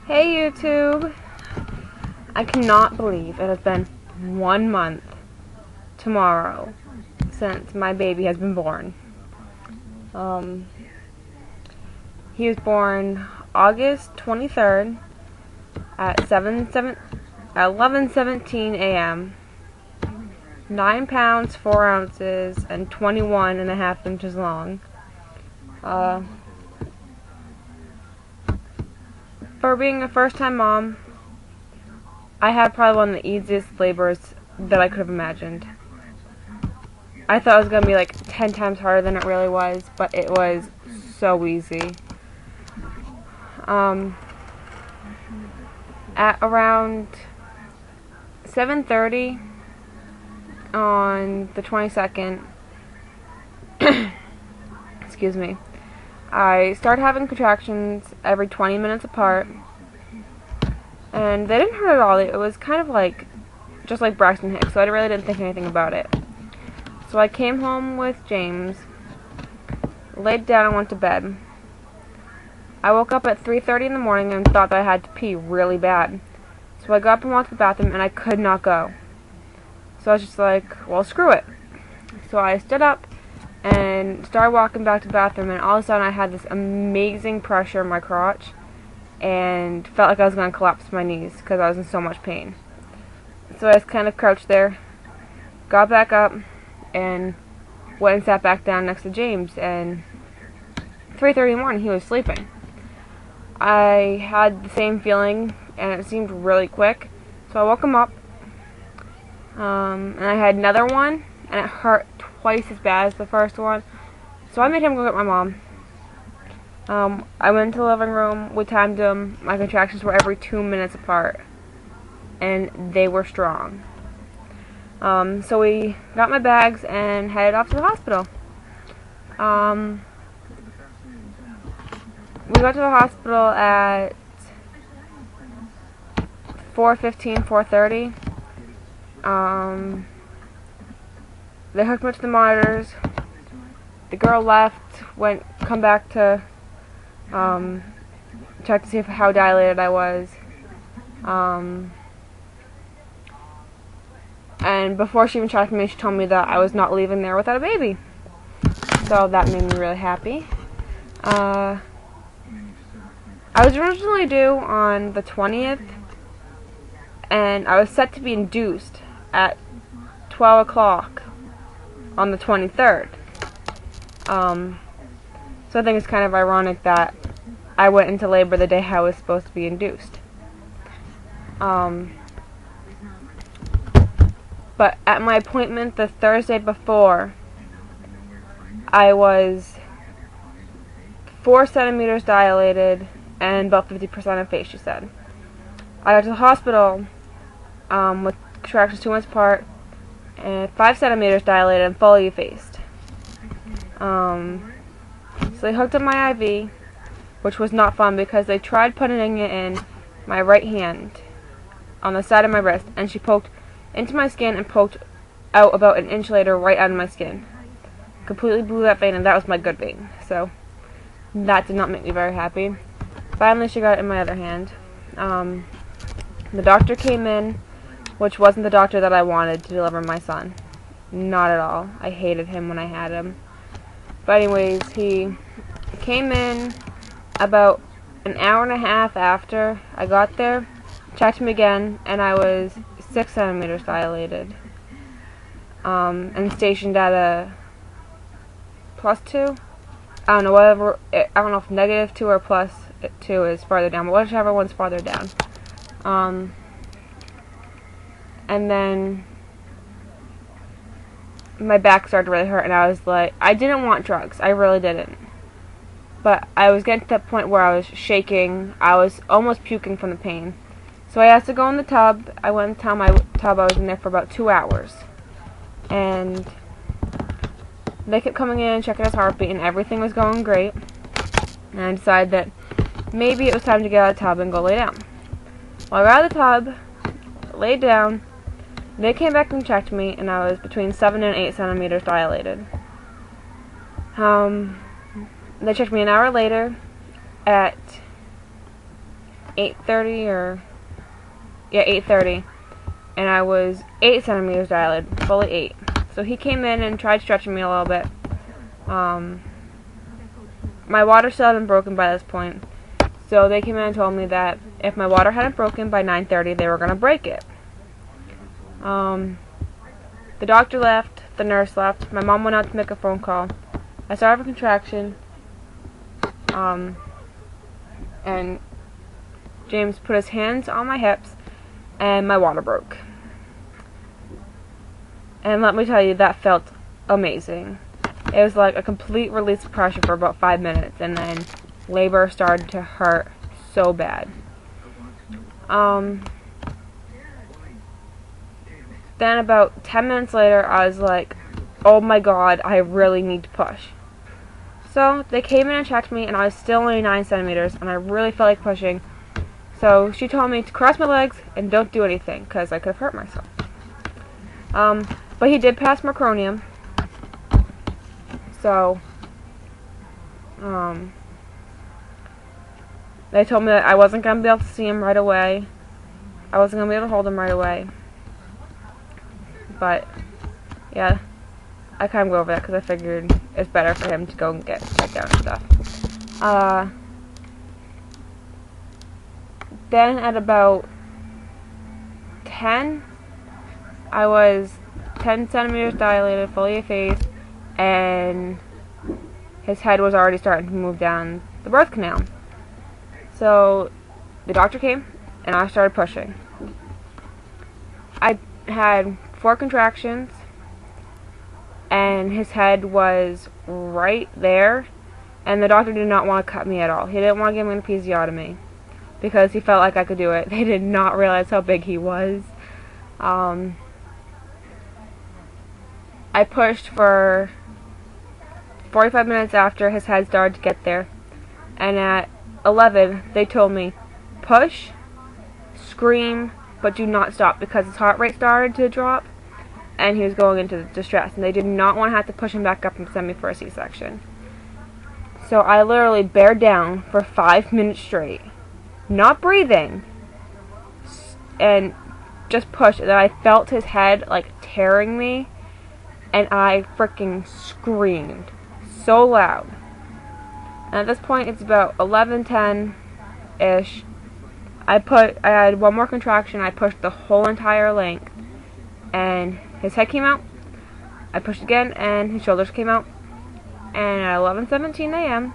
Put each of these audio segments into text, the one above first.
Hey YouTube! I cannot believe it has been 1 month tomorrow since my baby has been born. He was born August 23rd at 11:17 a.m. 9 pounds 4 ounces and 21.5 inches long. For being a first-time mom, I had probably one of the easiest labors that I could have imagined. I thought it was going to be like 10 times harder than it really was, but it was so easy. At around 7:30 on the 22nd, excuse me, I started having contractions every 20 minutes apart, and they didn't hurt at all. It was kind of like, just like Braxton Hicks, so I really didn't think anything about it. So I came home with James, laid down and went to bed. I woke up at 3:30 in the morning and thought that I had to pee really bad. So I got up and walked to the bathroom, and I could not go. So I was just like, well, screw it. So I stood up and started walking back to the bathroom, and all of a sudden I had this amazing pressure in my crotch and felt like I was going to collapse my knees because I was in so much pain. So I just kind of crouched there, got back up, and went and sat back down next to James, and 3:30 in the morning he was sleeping. I had the same feeling, and it seemed really quick, so I woke him up, and I had another one, and it hurt twice as bad as the first one, so I made him go get my mom. I went into the living room, we timed them, my contractions were every 2 minutes apart, and they were strong. So we got my bags and headed off to the hospital. We got to the hospital at 4:15, 4:30. They hooked me up to the monitors. The girl left, come back to check to see how dilated I was. And before she even checked me, she told me that I was not leaving there without a baby. So that made me really happy. I was originally due on the 20th, and I was set to be induced at 12 o'clock on the 23rd. So I think it's kind of ironic that I went into labor the day I was supposed to be induced. But at my appointment the Thursday before, I was 4 centimeters dilated and about 50% effaced, she said. I got to the hospital with contractions 2 months apart and 5 centimeters dilated and fully effaced. So they hooked up my IV, which was not fun because they tried putting it in my right hand on the side of my wrist, and she poked into my skin and poked out about an inch later right out of my skin. Completely blew that vein, and that was my good vein. So that did not make me very happy. Finally, she got it in my other hand. The doctor came in, which wasn't the doctor that I wanted to deliver my son. Not at all. I hated him when I had him. But anyways, he came in about an hour and a half after I got there, checked me again, and I was 6 centimeters dilated. And stationed at a +2. I don't know, whatever. I don't know if -2 or +2 is farther down, but whichever one's farther down. And then my back started to really hurt, and I was like, I didn't want drugs. I really didn't. But I was getting to that point where I was shaking. I was almost puking from the pain. So I asked to go in the tub. I went and tell my tub. I was in there for about 2 hours. And they kept coming in and checking his heartbeat, and everything was going great. And I decided that maybe it was time to get out of the tub and go lay down. Well, I got out of the tub, laid down. They came back and checked me, and I was between 7 and 8 centimeters dilated. They checked me an hour later at 8:30 or, yeah, 8:30. And I was 8 centimeters dilated, fully 8. So he came in and tried stretching me a little bit. My water still hadn't broken by this point. So they came in and told me that if my water hadn't broken by 9:30, they were going to break it. The doctor left, the nurse left, my mom went out to make a phone call. I started a contraction, and James put his hands on my hips, and my water broke. And let me tell you, that felt amazing. It was like a complete release of pressure for about 5 minutes, and then labor started to hurt so bad. Then about 10 minutes later, I was like, oh my god, I really need to push. So they came in and checked me, and I was still only 9 centimeters, and I really felt like pushing. So she told me to cross my legs and don't do anything, because I could have hurt myself. But he did pass meconium. So, they told me that I wasn't going to be able to see him right away. I wasn't going to be able to hold him right away. But, yeah, I kind of go over that because I figured it's better for him to go and get checked out and stuff. Then at about 10, I was 10 centimeters dilated, fully effaced, and his head was already starting to move down the birth canal. So the doctor came, and I started pushing. I had 4 contractions, and his head was right there, and the doctor did not want to cut me at all. He didn't want to give me an episiotomy because he felt like I could do it. They did not realize how big he was. I pushed for 45 minutes after his head started to get there, and at 11 they told me, push, scream, but do not stop, because his heart rate started to drop and he was going into distress, and they did not want to have to push him back up and send me for a C-section. So I literally bared down for 5 minutes straight, not breathing, and just pushed, and I felt his head like tearing me, and I freaking screamed so loud. And at this point, it's about 11:10-ish. I had one more contraction. I pushed the whole entire length, and his head came out. I pushed again, and his shoulders came out. And at 11:17 a.m.,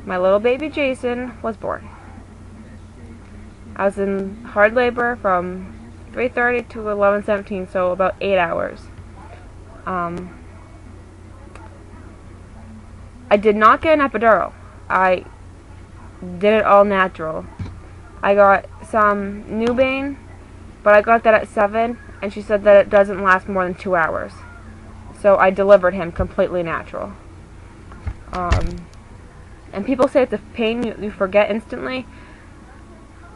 my little baby Jason was born. I was in hard labor from 3:30 to 11:17, so about 8 hours. I did not get an epidural. I did it all natural. I got some Nubane, but I got that at 7, and she said that it doesn't last more than 2 hours. So I delivered him completely natural. And people say it's a pain you forget instantly.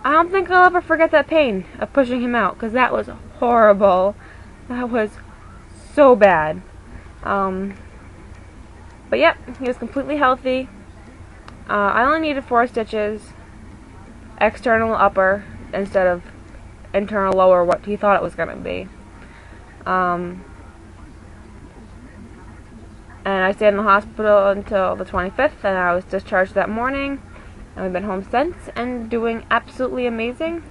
I don't think I'll ever forget that pain of pushing him out, because that was horrible. That was so bad. But yep, he was completely healthy. I only needed 4 stitches, external upper instead of internal lower, what he thought it was going to be. And I stayed in the hospital until the 25th, and I was discharged that morning, and we've been home since, and doing absolutely amazing.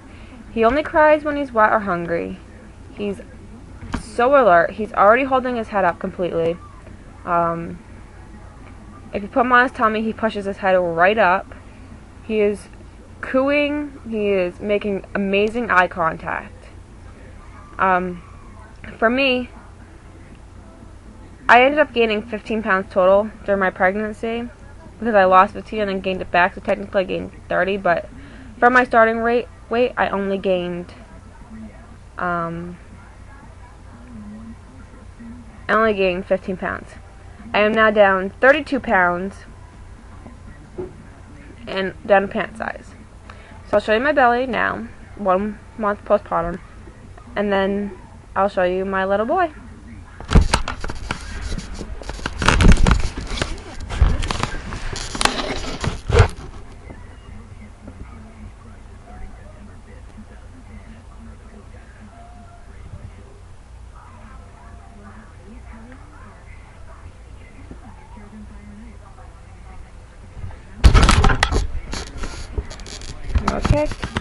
He only cries when he's wet or hungry. He's so alert. He's already holding his head up completely. If you put him on his tummy, he pushes his head right up. He is cooing. He is making amazing eye contact. For me, I ended up gaining 15 pounds total during my pregnancy because I lost 15 and then gained it back, so technically I gained 30, but from my starting weight, I only gained 15 pounds. I am now down 32 pounds and down to pant size. So I'll show you my belly now, 1 month postpartum, and then I'll show you my little boy. Okay.